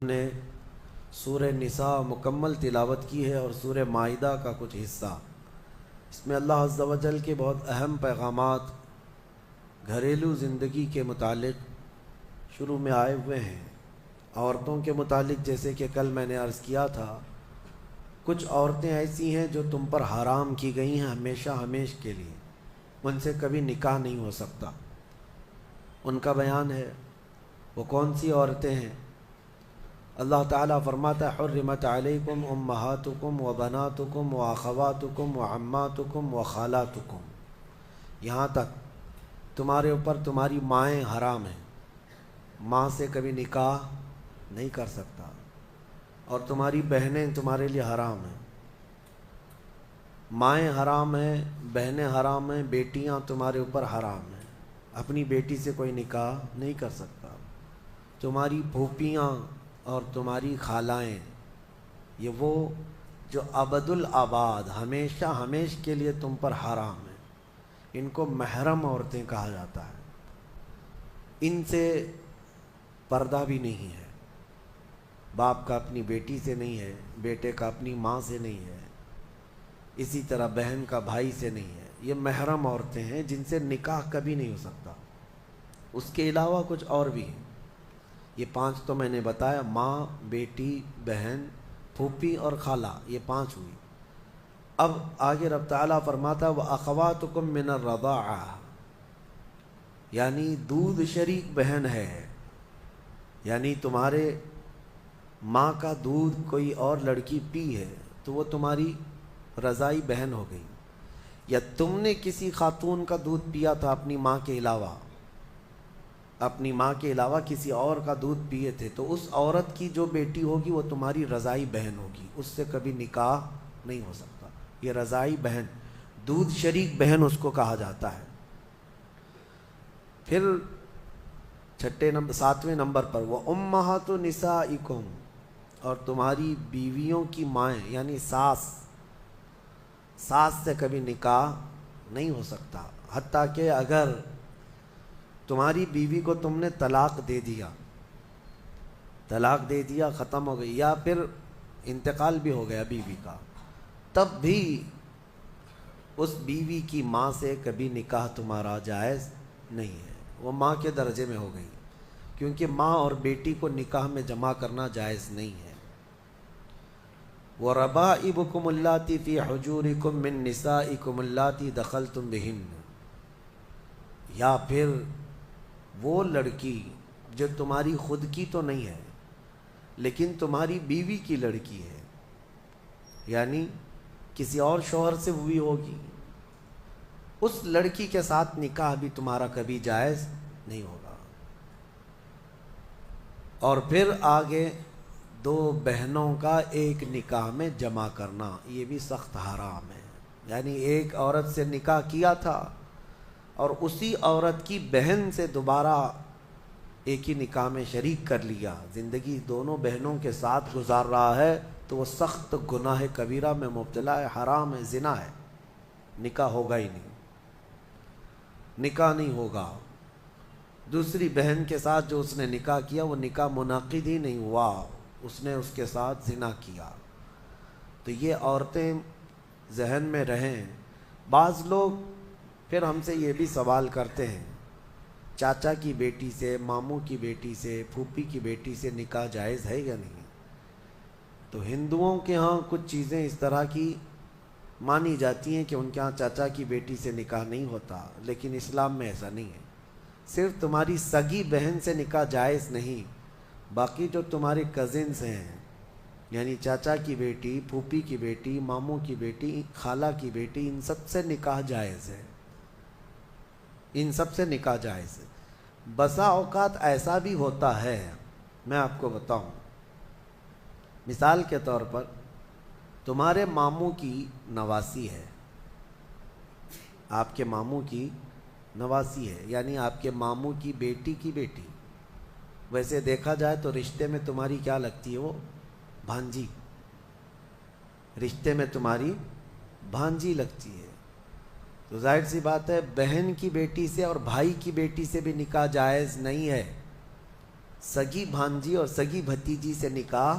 نے سورہ نساء مکمل تلاوت کی ہے اور سورہ مائدہ کا کچھ حصہ۔ اس میں اللہ عز و جل کے بہت اہم پیغامات گھریلو زندگی کے متعلق شروع میں آئے ہوئے ہیں۔ عورتوں کے متعلق جیسے کہ کل میں نے عرض کیا تھا، کچھ عورتیں ایسی ہیں جو تم پر حرام کی گئی ہیں ہمیشہ ہمیش کے لیے، ان سے کبھی نکاح نہیں ہو سکتا۔ ان کا بیان ہے۔ وہ کون سی عورتیں ہیں؟ اللہ تعالیٰ فرماتا ہے حرمت علیکم امہاتکم و بناتکم و اخواتکم و عماتکم و خالاتکم، یہاں تک تمہارے اوپر تمہاری مائیں حرام ہیں، ماں سے کبھی نکاح نہیں کر سکتا، اور تمہاری بہنیں تمہارے لیے حرام ہیں، مائیں حرام ہیں، بہنیں حرام ہیں، بیٹیاں تمہارے اوپر حرام ہیں، اپنی بیٹی سے کوئی نکاح نہیں کر سکتا۔ تمہاری پھوپھیاں اور تمہاری خالائیں، یہ وہ جو ابد الآباد ہمیشہ ہمیش کے لیے تم پر حرام ہیں، ان کو محرم عورتیں کہا جاتا ہے۔ ان سے پردہ بھی نہیں ہے، باپ کا اپنی بیٹی سے نہیں ہے، بیٹے کا اپنی ماں سے نہیں ہے، اسی طرح بہن کا بھائی سے نہیں ہے۔ یہ محرم عورتیں ہیں جن سے نکاح کبھی نہیں ہو سکتا۔ اس کے علاوہ کچھ اور بھی ہیں، یہ 5 تو میں نے بتایا، ماں، بیٹی، بہن، پھوپھی اور خالہ، یہ 5 ہوئی۔ اب آگے رب تعالیٰ فرماتا وَأَخَوَاتُكُم مِّنَ الرَّضَاعَةِ، یعنی دودھ شریک بہن ہے، یعنی تمہارے ماں کا دودھ کوئی اور لڑکی پی ہے تو وہ تمہاری رضائی بہن ہو گئی، یا تم نے کسی خاتون کا دودھ پیا تھا اپنی ماں کے علاوہ، اپنی ماں کے علاوہ کسی اور کا دودھ پیے تھے، تو اس عورت کی جو بیٹی ہوگی وہ تمہاری رضائی بہن ہوگی، اس سے کبھی نکاح نہیں ہو سکتا۔ یہ رضائی بہن، دودھ شریک بہن اس کو کہا جاتا ہے۔ پھر 7ویں نمبر پر وَأُمَّهَاتُ نِسَائِكُمْ، اور تمہاری بیویوں کی مائیں یعنی ساس سے کبھی نکاح نہیں ہو سکتا، حتیٰ کہ اگر تمہاری بیوی کو تم نے طلاق دے دیا، ختم ہو گئی، یا پھر انتقال بھی ہو گیا بیوی کا، تب بھی اس بیوی کی ماں سے کبھی نکاح تمہارا جائز نہیں ہے، وہ ماں کے درجے میں ہو گئی، کیونکہ ماں اور بیٹی کو نکاح میں جمع کرنا جائز نہیں ہے۔ وَرَبَائِبُكُمُ اللَّاتِي فِي حُجُورِكُم مِّن نِّسَائِكُمُ اللَّاتِي دَخَلْتُم بِهِنَّ، یا پھر وہ لڑکی جو تمہاری خود کی تو نہیں ہے لیکن تمہاری بیوی کی لڑکی ہے، یعنی کسی اور شوہر سے ہوئی ہوگی، اس لڑکی کے ساتھ نکاح بھی تمہارا کبھی جائز نہیں ہوگا۔ اور پھر آگے 2 بہنوں کا ایک نکاح میں جمع کرنا، یہ بھی سخت حرام ہے، یعنی ایک عورت سے نکاح کیا تھا اور اسی عورت کی بہن سے دوبارہ ایک ہی نکاح میں شریک کر لیا، زندگی دونوں بہنوں کے ساتھ گزار رہا ہے، تو وہ سخت گناہ کبیرہ میں مبتلا ہے، حرام ہے، زنا ہے، نکاح ہوگا ہی نہیں، نکاح نہیں ہوگا۔ دوسری بہن کے ساتھ جو اس نے نکاح کیا وہ نکاح منعقد ہی نہیں ہوا، اس نے اس کے ساتھ زنا کیا۔ تو یہ عورتیں ذہن میں رہیں۔ بعض لوگ پھر ہم سے یہ بھی سوال کرتے ہیں، چاچا کی بیٹی سے، ماموں کی بیٹی سے، پھوپھی کی بیٹی سے نکاح جائز ہے یا نہیں؟ تو ہندوؤں کے ہاں کچھ چیزیں اس طرح کی مانی جاتی ہیں کہ ان کے ہاں چاچا کی بیٹی سے نکاح نہیں ہوتا، لیکن اسلام میں ایسا نہیں ہے۔ صرف تمہاری سگی بہن سے نکاح جائز نہیں، باقی جو تمہارے کزنز ہیں، یعنی چاچا کی بیٹی، پھوپھی کی بیٹی، ماموں کی بیٹی، خالہ کی بیٹی، ان سب سے نکاح جائز ہے، ان سب سے نکاح جائز ہے۔ بسا اوقات ایسا بھی ہوتا ہے، میں آپ کو بتاؤں، مثال کے طور پر تمہارے ماموں کی نواسی ہے، آپ کے ماموں کی نواسی ہے، یعنی آپ کے ماموں کی بیٹی، ویسے دیکھا جائے تو رشتے میں تمہاری کیا لگتی ہے؟ وہ بھانجی، رشتے میں تمہاری بھانجی لگتی ہے۔ تو ظاہر سی بات ہے بہن کی بیٹی سے اور بھائی کی بیٹی سے بھی نکاح جائز نہیں ہے، سگی بھانجی اور سگی بھتیجی سے نکاح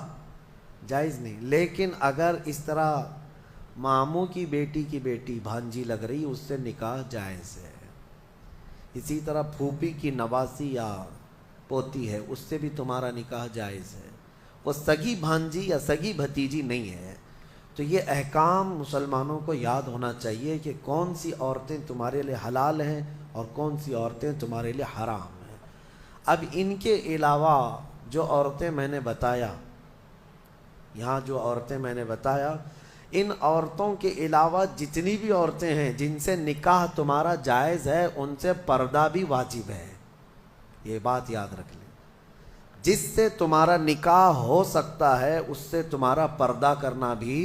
جائز نہیں، لیکن اگر اس طرح ماموں کی بیٹی بھانجی لگ رہی اس سے نکاح جائز ہے۔ اسی طرح پھوپھی کی نواسی یا پوتی ہے اس سے بھی تمہارا نکاح جائز ہے، وہ سگی بھانجی یا سگی بھتیجی نہیں ہے۔ تو یہ احکام مسلمانوں کو یاد ہونا چاہیے کہ کون سی عورتیں تمہارے لیے حلال ہیں اور کون سی عورتیں تمہارے لیے حرام ہیں۔ اب ان کے علاوہ جو عورتیں میں نے بتایا، یہاں جو عورتیں میں نے بتایا، ان عورتوں کے علاوہ جتنی بھی عورتیں ہیں جن سے نکاح تمہارا جائز ہے ان سے پردہ بھی واجب ہے، یہ بات یاد رکھ لیں۔ جس سے تمہارا نکاح ہو سکتا ہے اس سے تمہارا پردہ کرنا بھی